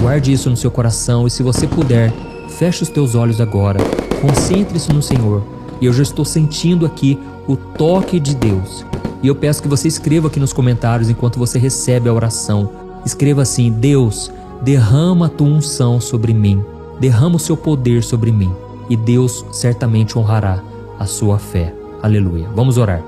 Guarde isso no seu coração e, se você puder, feche os teus olhos agora. Concentre-se no Senhor. E eu já estou sentindo aqui o toque de Deus. E eu peço que você escreva aqui nos comentários enquanto você recebe a oração. Escreva assim: Deus, derrama a tua unção sobre mim. Derrama o seu poder sobre mim. E Deus certamente honrará a sua fé. Aleluia. Vamos orar.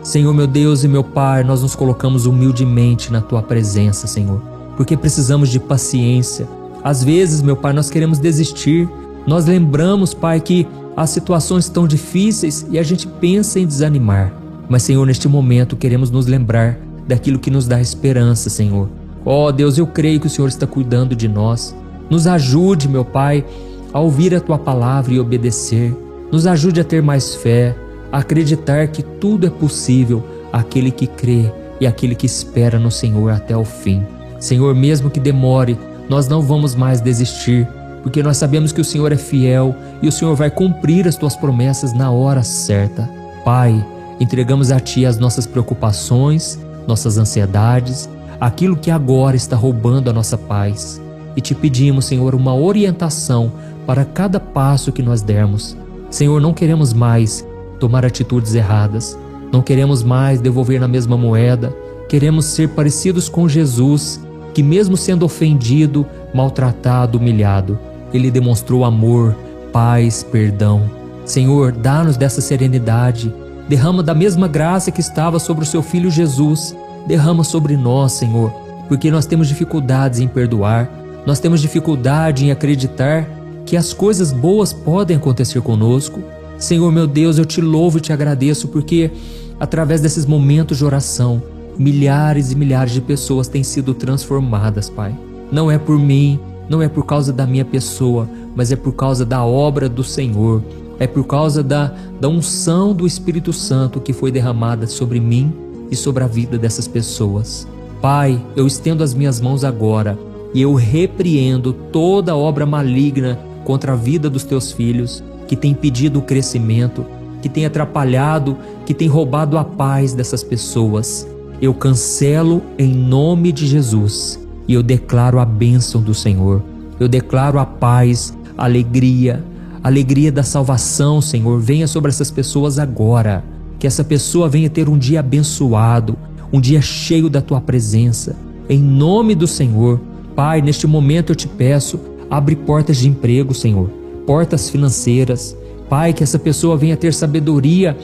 Senhor, meu Deus e meu Pai, nós nos colocamos humildemente na tua presença, Senhor, porque precisamos de paciência. Às vezes, meu Pai, nós queremos desistir. Nós lembramos, Pai, que as situações estão difíceis e a gente pensa em desanimar. Mas, Senhor, neste momento queremos nos lembrar daquilo que nos dá esperança, Senhor. Ó Deus, eu creio que o Senhor está cuidando de nós. Nos ajude, meu Pai, a ouvir a tua palavra e obedecer. Nos ajude a ter mais fé, a acreditar que tudo é possível àquele que crê e àquele que espera no Senhor até o fim. Senhor, mesmo que demore, nós não vamos mais desistir, porque nós sabemos que o Senhor é fiel e o Senhor vai cumprir as tuas promessas na hora certa. Pai, entregamos a ti as nossas preocupações, nossas ansiedades, aquilo que agora está roubando a nossa paz. E te pedimos, Senhor, uma orientação para cada passo que nós dermos. Senhor, não queremos mais tomar atitudes erradas, não queremos mais devolver na mesma moeda. Queremos ser parecidos com Jesus, que mesmo sendo ofendido, maltratado, humilhado, Ele demonstrou amor, paz, perdão. Senhor, dá-nos dessa serenidade. Derrama da mesma graça que estava sobre o seu Filho Jesus. Derrama sobre nós, Senhor, porque nós temos dificuldades em perdoar. Nós temos dificuldade em acreditar que as coisas boas podem acontecer conosco. Senhor, meu Deus, eu te louvo e te agradeço porque, através desses momentos de oração, milhares e milhares de pessoas têm sido transformadas, Pai. Não é por mim, não é por causa da minha pessoa, mas é por causa da obra do Senhor. É por causa da unção do Espírito Santo que foi derramada sobre mim e sobre a vida dessas pessoas. Pai, eu estendo as minhas mãos agora e eu repreendo toda obra maligna contra a vida dos teus filhos, que tem impedido o crescimento, que tem atrapalhado, que tem roubado a paz dessas pessoas. Eu cancelo em nome de Jesus e eu declaro a bênção do Senhor. Eu declaro a paz, a alegria da salvação, Senhor. Venha sobre essas pessoas agora. Que essa pessoa venha ter um dia abençoado, um dia cheio da tua presença. Em nome do Senhor, Pai, neste momento eu te peço, abre portas de emprego, Senhor, portas financeiras. Pai, que essa pessoa venha ter sabedoria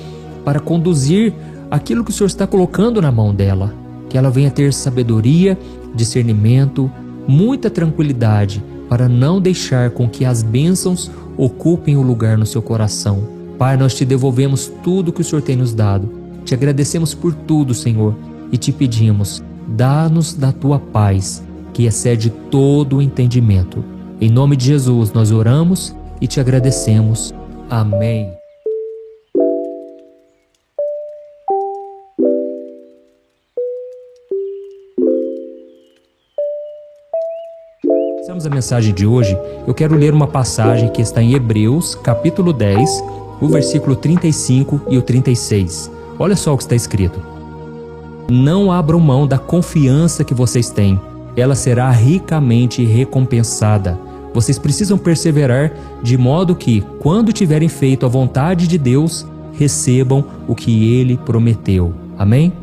para conduzir aquilo que o Senhor está colocando na mão dela. Que ela venha ter sabedoria, discernimento, muita tranquilidade para não deixar com que as bênçãos ocupem o lugar no seu coração. Pai, nós te devolvemos tudo que o Senhor tem nos dado. Te agradecemos por tudo, Senhor, e te pedimos, dá-nos da tua paz, que excede todo o entendimento. Em nome de Jesus nós oramos e te agradecemos. Amém. Iniciamos a mensagem de hoje. Eu quero ler uma passagem que está em Hebreus, capítulo 10, o versículo 35 e o 36. Olha só o que está escrito. Não abram mão da confiança que vocês têm. Ela será ricamente recompensada. Vocês precisam perseverar de modo que, quando tiverem feito a vontade de Deus, recebam o que Ele prometeu. Amém?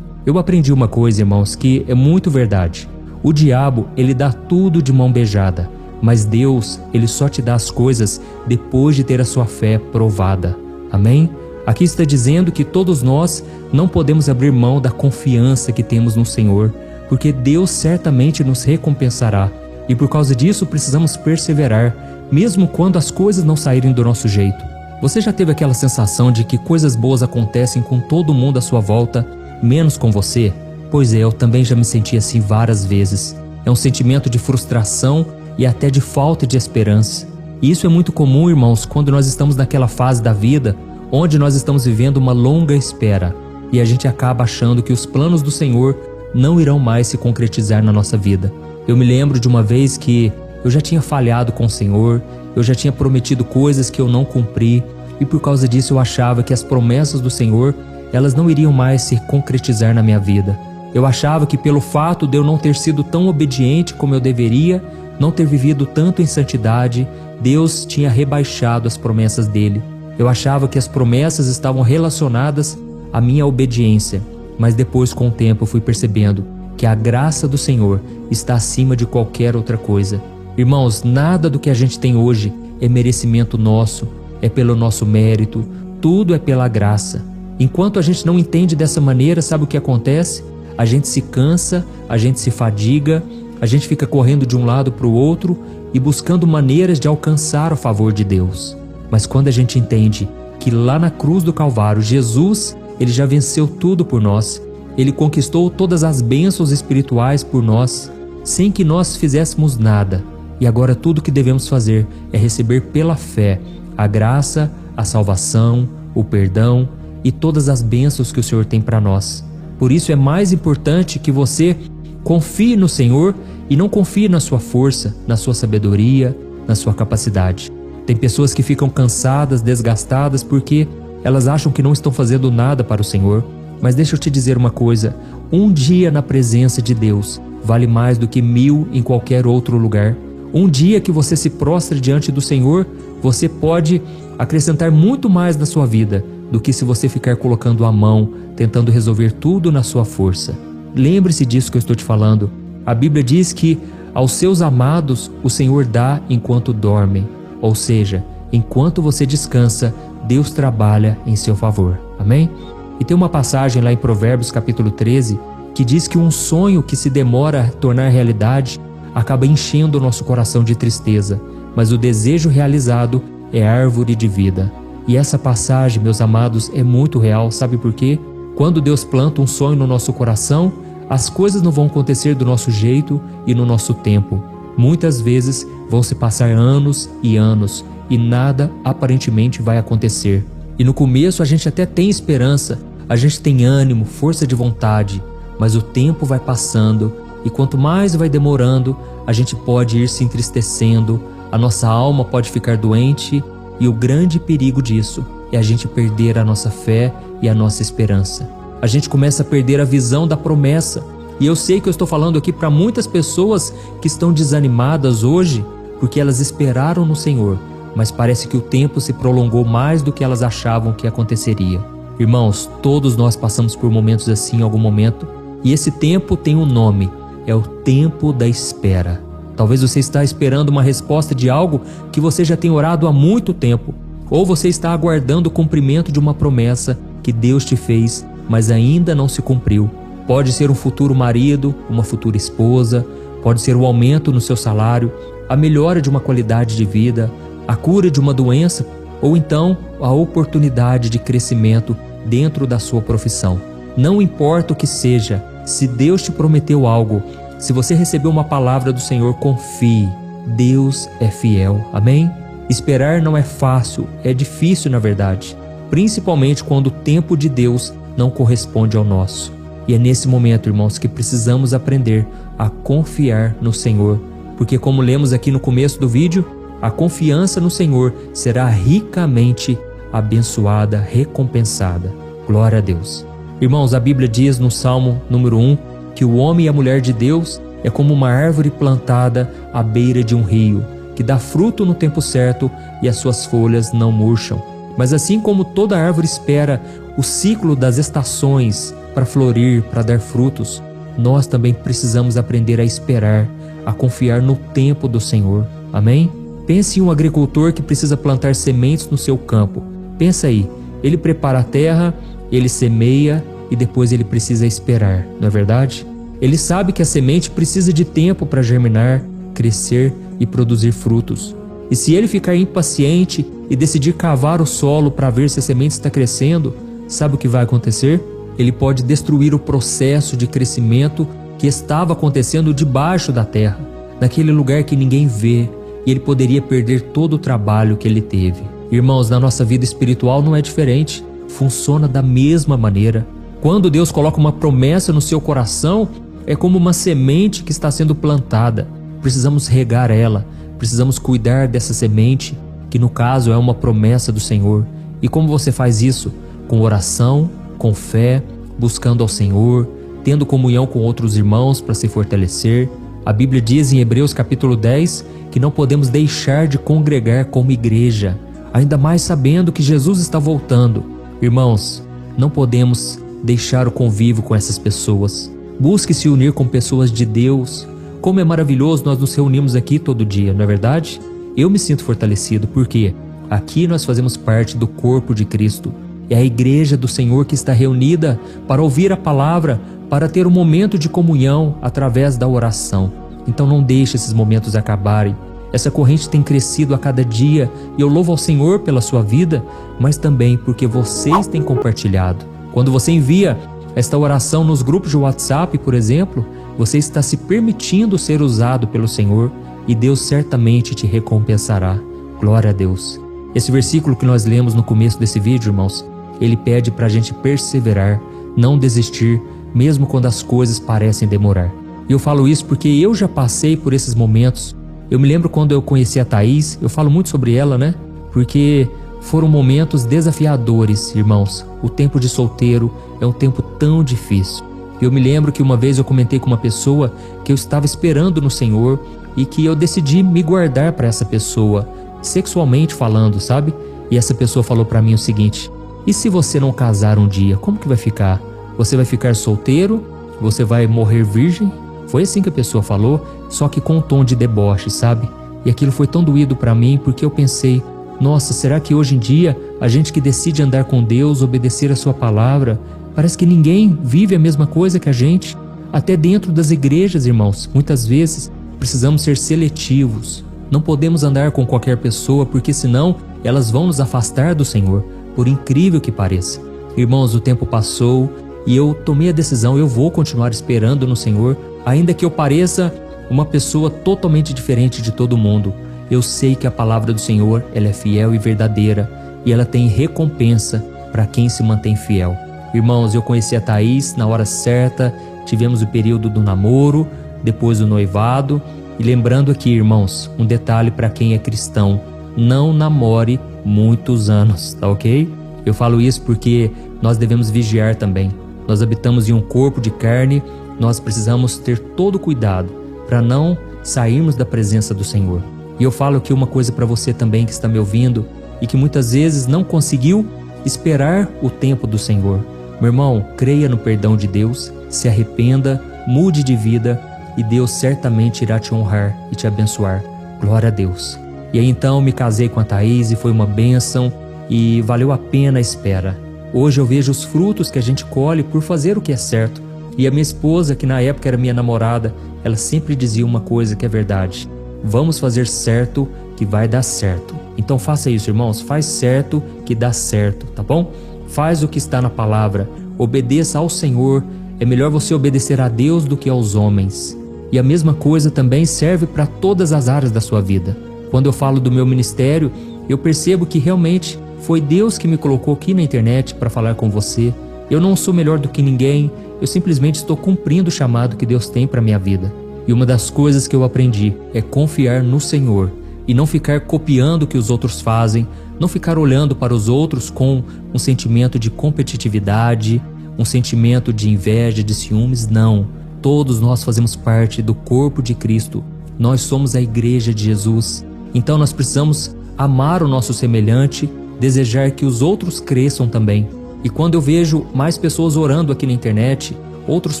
Eu aprendi uma coisa, irmãos, que é muito verdade. O diabo, ele dá tudo de mão beijada, mas Deus, ele só te dá as coisas depois de ter a sua fé provada. Amém? Aqui está dizendo que todos nós não podemos abrir mão da confiança que temos no Senhor, porque Deus certamente nos recompensará. E por causa disso precisamos perseverar, mesmo quando as coisas não saírem do nosso jeito. Você já teve aquela sensação de que coisas boas acontecem com todo mundo à sua volta, menos com você? Pois é, eu também já me senti assim várias vezes. É um sentimento de frustração e até de falta de esperança. E isso é muito comum, irmãos, quando nós estamos naquela fase da vida onde nós estamos vivendo uma longa espera e a gente acaba achando que os planos do Senhor não irão mais se concretizar na nossa vida. Eu me lembro de uma vez que eu já tinha falhado com o Senhor, eu já tinha prometido coisas que eu não cumpri e por causa disso eu achava que as promessas do Senhor, elas não iriam mais se concretizar na minha vida. Eu achava que pelo fato de eu não ter sido tão obediente como eu deveria, não ter vivido tanto em santidade, Deus tinha rebaixado as promessas dele. Eu achava que as promessas estavam relacionadas à minha obediência, mas depois, com o tempo, eu fui percebendo que a graça do Senhor está acima de qualquer outra coisa. Irmãos, nada do que a gente tem hoje é merecimento nosso, é pelo nosso mérito, tudo é pela graça. Enquanto a gente não entende dessa maneira, sabe o que acontece? A gente se cansa, a gente se fadiga, a gente fica correndo de um lado para o outro e buscando maneiras de alcançar o favor de Deus. Mas quando a gente entende que lá na cruz do Calvário, Jesus, ele já venceu tudo por nós, ele conquistou todas as bênçãos espirituais por nós, sem que nós fizéssemos nada. E agora tudo que devemos fazer é receber pela fé a graça, a salvação, o perdão e todas as bênçãos que o Senhor tem para nós. Por isso é mais importante que você confie no Senhor e não confie na sua força, na sua sabedoria, na sua capacidade. Tem pessoas que ficam cansadas, desgastadas porque elas acham que não estão fazendo nada para o Senhor. Mas deixa eu te dizer uma coisa, um dia na presença de Deus vale mais do que 1000 em qualquer outro lugar. Um dia que você se prostra diante do Senhor, você pode acrescentar muito mais na sua vida do que se você ficar colocando a mão, tentando resolver tudo na sua força. Lembre-se disso que eu estou te falando. A Bíblia diz que aos seus amados o Senhor dá enquanto dormem. Ou seja, enquanto você descansa, Deus trabalha em seu favor. Amém? E tem uma passagem lá em Provérbios capítulo 13 que diz que um sonho que se demora a tornar realidade acaba enchendo o nosso coração de tristeza, mas o desejo realizado é árvore de vida. E essa passagem, meus amados, é muito real, sabe por quê? Quando Deus planta um sonho no nosso coração, as coisas não vão acontecer do nosso jeito e no nosso tempo. Muitas vezes vão se passar anos e nada aparentemente vai acontecer. E no começo a gente até tem esperança, a gente tem ânimo, força de vontade, mas o tempo vai passando e quanto mais vai demorando, a gente pode ir se entristecendo, a nossa alma pode ficar doente e o grande perigo disso é a gente perder a nossa fé e a nossa esperança. A gente começa a perder a visão da promessa. E eu sei que eu estou falando aqui para muitas pessoas que estão desanimadas hoje porque elas esperaram no Senhor, mas parece que o tempo se prolongou mais do que elas achavam que aconteceria. Irmãos, todos nós passamos por momentos assim em algum momento, e esse tempo tem um nome, é o tempo da espera. Talvez você está esperando uma resposta de algo que você já tem orado há muito tempo, ou você está aguardando o cumprimento de uma promessa que Deus te fez, mas ainda não se cumpriu. Pode ser um futuro marido, uma futura esposa, pode ser o aumento no seu salário, a melhora de uma qualidade de vida, a cura de uma doença, ou então a oportunidade de crescimento dentro da sua profissão. Não importa o que seja, se Deus te prometeu algo, se você recebeu uma palavra do Senhor, confie. Deus é fiel. Amém? Esperar não é fácil, é difícil na verdade, principalmente quando o tempo de Deus não corresponde ao nosso. E é nesse momento, irmãos, que precisamos aprender a confiar no Senhor, porque como lemos aqui no começo do vídeo, a confiança no Senhor será ricamente abençoada, recompensada. Glória a Deus. Irmãos, a Bíblia diz no Salmo número 1 que o homem e a mulher de Deus é como uma árvore plantada à beira de um rio, que dá fruto no tempo certo e as suas folhas não murcham. Mas assim como toda árvore espera o ciclo das estações para florir, para dar frutos, nós também precisamos aprender a esperar, a confiar no tempo do Senhor. Amém? Pense em um agricultor que precisa plantar sementes no seu campo. Pensa aí, ele prepara a terra, ele semeia e depois ele precisa esperar, não é verdade? Ele sabe que a semente precisa de tempo para germinar, crescer e produzir frutos. E se ele ficar impaciente e decidir cavar o solo para ver se a semente está crescendo, sabe o que vai acontecer? Ele pode destruir o processo de crescimento que estava acontecendo debaixo da terra, naquele lugar que ninguém vê, e ele poderia perder todo o trabalho que ele teve. Irmãos, na nossa vida espiritual não é diferente, funciona da mesma maneira. Quando Deus coloca uma promessa no seu coração, é como uma semente que está sendo plantada. Precisamos regar ela, precisamos cuidar dessa semente, que no caso é uma promessa do Senhor. E como você faz isso? Com oração, com fé, buscando ao Senhor, tendo comunhão com outros irmãos para se fortalecer. A Bíblia diz em Hebreus capítulo 10 que não podemos deixar de congregar como igreja, ainda mais sabendo que Jesus está voltando. Irmãos, não podemos deixar o convívio com essas pessoas. Busque se unir com pessoas de Deus. Como é maravilhoso nós nos reunimos aqui todo dia, não é verdade? Eu me sinto fortalecido porque aqui nós fazemos parte do corpo de Cristo. É a igreja do Senhor que está reunida para ouvir a palavra, para ter um momento de comunhão através da oração. Então não deixe esses momentos acabarem. Essa corrente tem crescido a cada dia e eu louvo ao Senhor pela sua vida, mas também porque vocês têm compartilhado. Quando você envia esta oração nos grupos de WhatsApp, por exemplo, você está se permitindo ser usado pelo Senhor e Deus certamente te recompensará. Glória a Deus. Esse versículo que nós lemos no começo desse vídeo, irmãos, ele pede para a gente perseverar, não desistir, mesmo quando as coisas parecem demorar. E eu falo isso porque eu já passei por esses momentos. Eu me lembro quando eu conheci a Thaís, eu falo muito sobre ela, né? Porque foram momentos desafiadores, irmãos. O tempo de solteiro é um tempo tão difícil. Eu me lembro que uma vez eu comentei com uma pessoa que eu estava esperando no Senhor e que eu decidi me guardar para essa pessoa, sexualmente falando, sabe? E essa pessoa falou para mim o seguinte: e se você não casar um dia, como que vai ficar? Você vai ficar solteiro? Você vai morrer virgem? Foi assim que a pessoa falou, só que com um tom de deboche, sabe? E aquilo foi tão doído para mim porque eu pensei: nossa, será que hoje em dia a gente que decide andar com Deus, obedecer a sua palavra, parece que ninguém vive a mesma coisa que a gente? Até dentro das igrejas, irmãos, muitas vezes precisamos ser seletivos. Não podemos andar com qualquer pessoa porque senão elas vão nos afastar do Senhor, por incrível que pareça. Irmãos, o tempo passou e eu tomei a decisão, eu vou continuar esperando no Senhor, ainda que eu pareça uma pessoa totalmente diferente de todo mundo. Eu sei que a palavra do Senhor, ela é fiel e verdadeira e ela tem recompensa para quem se mantém fiel. Irmãos, eu conheci a Thaís na hora certa, tivemos o período do namoro, depois do noivado. E lembrando aqui, irmãos, um detalhe para quem é cristão: não namore muitos anos, tá ok? Eu falo isso porque nós devemos vigiar também. Nós habitamos em um corpo de carne, nós precisamos ter todo cuidado para não sairmos da presença do Senhor. E eu falo aqui uma coisa para você também que está me ouvindo e que muitas vezes não conseguiu esperar o tempo do Senhor. Meu irmão, creia no perdão de Deus, se arrependa, mude de vida e Deus certamente irá te honrar e te abençoar. Glória a Deus. E aí então me casei com a Thaís e foi uma bênção e valeu a pena a espera. Hoje eu vejo os frutos que a gente colhe por fazer o que é certo. E a minha esposa, que na época era minha namorada, ela sempre dizia uma coisa que é verdade: vamos fazer certo que vai dar certo. Então faça isso, irmãos, faz certo que dá certo, tá bom? Faz o que está na palavra, obedeça ao Senhor. É melhor você obedecer a Deus do que aos homens. E a mesma coisa também serve para todas as áreas da sua vida. Quando eu falo do meu ministério, eu percebo que realmente foi Deus que me colocou aqui na internet para falar com você. Eu não sou melhor do que ninguém, eu simplesmente estou cumprindo o chamado que Deus tem para minha vida. E uma das coisas que eu aprendi é confiar no Senhor e não ficar copiando o que os outros fazem, não ficar olhando para os outros com um sentimento de competitividade, um sentimento de inveja, de ciúmes. Não, todos nós fazemos parte do corpo de Cristo, nós somos a igreja de Jesus. Então nós precisamos amar o nosso semelhante, desejar que os outros cresçam também. E quando eu vejo mais pessoas orando aqui na internet, outros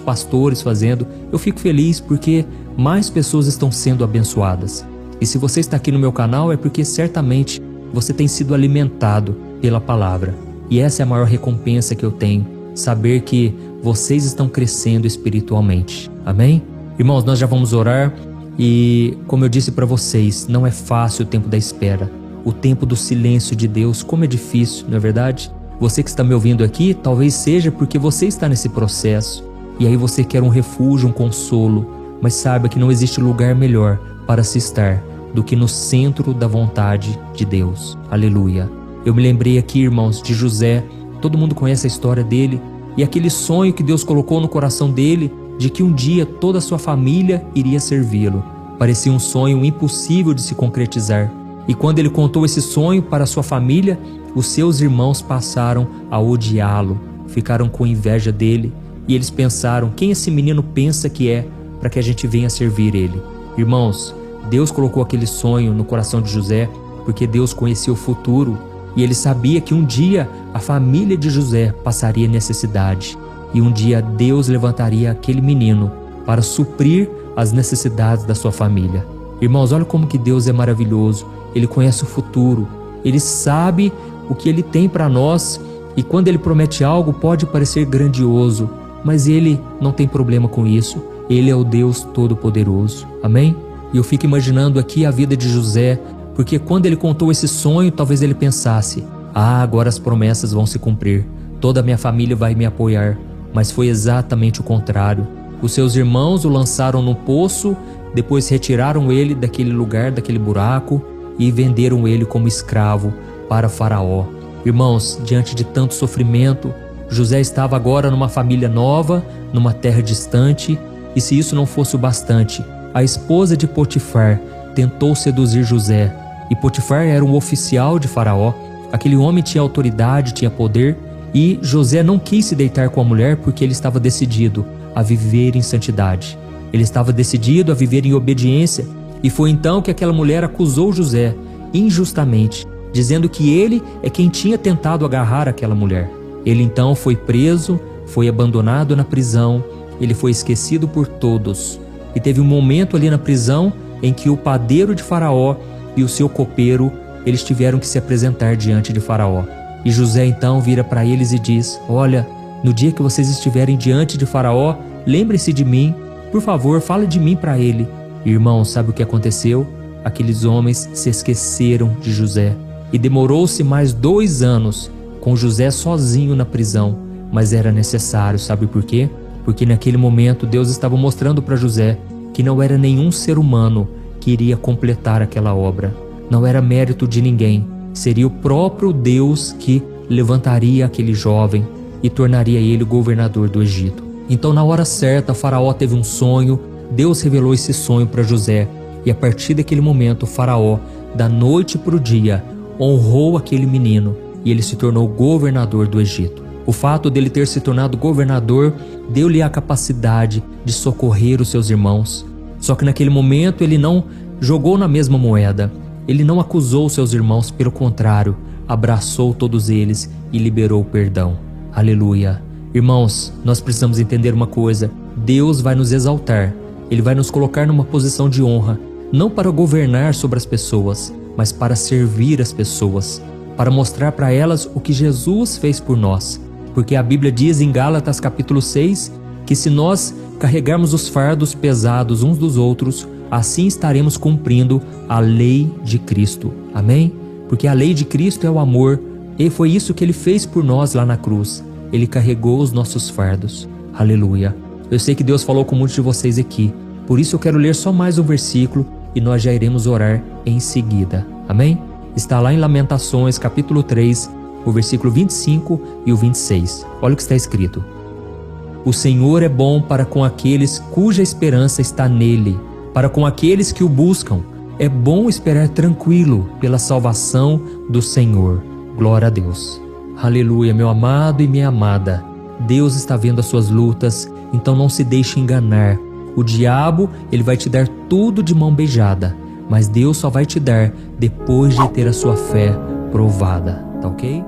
pastores fazendo, eu fico feliz porque mais pessoas estão sendo abençoadas. E se você está aqui no meu canal é porque certamente você tem sido alimentado pela palavra. E essa é a maior recompensa que eu tenho, saber que vocês estão crescendo espiritualmente. Amém? Irmãos, nós já vamos orar e, como eu disse para vocês, não é fácil o tempo da espera. O tempo do silêncio de Deus, como é difícil, não é verdade? Você que está me ouvindo aqui, talvez seja porque você está nesse processo e aí você quer um refúgio, um consolo, mas saiba que não existe lugar melhor para se estar do que no centro da vontade de Deus. Aleluia. Eu me lembrei aqui, irmãos, de José. Todo mundo conhece a história dele e aquele sonho que Deus colocou no coração dele de que um dia toda a sua família iria servi-lo. Parecia um sonho impossível de se concretizar. E quando ele contou esse sonho para sua família, os seus irmãos passaram a odiá-lo, ficaram com inveja dele e eles pensaram: quem esse menino pensa que é? para que a gente venha servir Ele. Irmãos, Deus colocou aquele sonho no coração de José porque Deus conhecia o futuro e Ele sabia que um dia a família de José passaria necessidade e um dia Deus levantaria aquele menino para suprir as necessidades da sua família. Irmãos, olha como que Deus é maravilhoso. Ele conhece o futuro, Ele sabe o que Ele tem para nós e quando Ele promete algo pode parecer grandioso, mas Ele não tem problema com isso. Ele é o Deus Todo-Poderoso. Amém? E eu fico imaginando aqui a vida de José, porque quando ele contou esse sonho, talvez ele pensasse: agora as promessas vão se cumprir, toda a minha família vai me apoiar. Mas foi exatamente o contrário. Os seus irmãos o lançaram no poço, depois retiraram ele daquele lugar, daquele buraco, e venderam ele como escravo para Faraó. Irmãos, diante de tanto sofrimento, José estava agora numa família nova, numa terra distante, e se isso não fosse o bastante, a esposa de Potifar tentou seduzir José, e Potifar era um oficial de Faraó. Aquele homem tinha autoridade, tinha poder, e José não quis se deitar com a mulher porque ele estava decidido a viver em santidade. Ele estava decidido a viver em obediência, e foi então que aquela mulher acusou José injustamente, dizendo que ele é quem tinha tentado agarrar aquela mulher. Ele então foi preso, foi abandonado na prisão, ele foi esquecido por todos. E teve um momento ali na prisão em que o padeiro de Faraó e o seu copeiro, eles tiveram que se apresentar diante de Faraó. E José então vira para eles e diz: olha, no dia que vocês estiverem diante de Faraó, lembrem-se de mim, por favor, fale de mim para ele. Irmão, sabe o que aconteceu? Aqueles homens se esqueceram de José. E demorou-se mais 2 anos com José sozinho na prisão, mas era necessário, sabe por quê? Porque naquele momento Deus estava mostrando para José que não era nenhum ser humano que iria completar aquela obra. Não era mérito de ninguém, seria o próprio Deus que levantaria aquele jovem e tornaria ele o governador do Egito. Então, na hora certa, Faraó teve um sonho, Deus revelou esse sonho para José, e a partir daquele momento, Faraó, da noite para o dia, honrou aquele menino e ele se tornou governador do Egito. O fato dele ter se tornado governador deu-lhe a capacidade de socorrer os seus irmãos. Só que naquele momento ele não jogou na mesma moeda, ele não acusou seus irmãos, pelo contrário, abraçou todos eles e liberou o perdão. Aleluia! Irmãos, nós precisamos entender uma coisa: Deus vai nos exaltar, Ele vai nos colocar numa posição de honra, não para governar sobre as pessoas, mas para servir as pessoas, para mostrar para elas o que Jesus fez por nós. Porque a Bíblia diz em Gálatas capítulo 6, que se nós carregarmos os fardos pesados uns dos outros, assim estaremos cumprindo a lei de Cristo. Amém? Porque a lei de Cristo é o amor, e foi isso que Ele fez por nós lá na cruz. Ele carregou os nossos fardos. Aleluia! Eu sei que Deus falou com muitos de vocês aqui, por isso eu quero ler só mais um versículo e nós já iremos orar em seguida. Amém? Está lá em Lamentações capítulo 3, o versículo 25 e o 26. Olha o que está escrito: o Senhor é bom para com aqueles cuja esperança está nele, para com aqueles que o buscam. É bom esperar tranquilo pela salvação do Senhor. Glória a Deus. Aleluia, meu amado e minha amada. Deus está vendo as suas lutas, então não se deixe enganar. O diabo, ele vai te dar tudo de mão beijada, mas Deus só vai te dar depois de ter a sua fé provada, tá ok?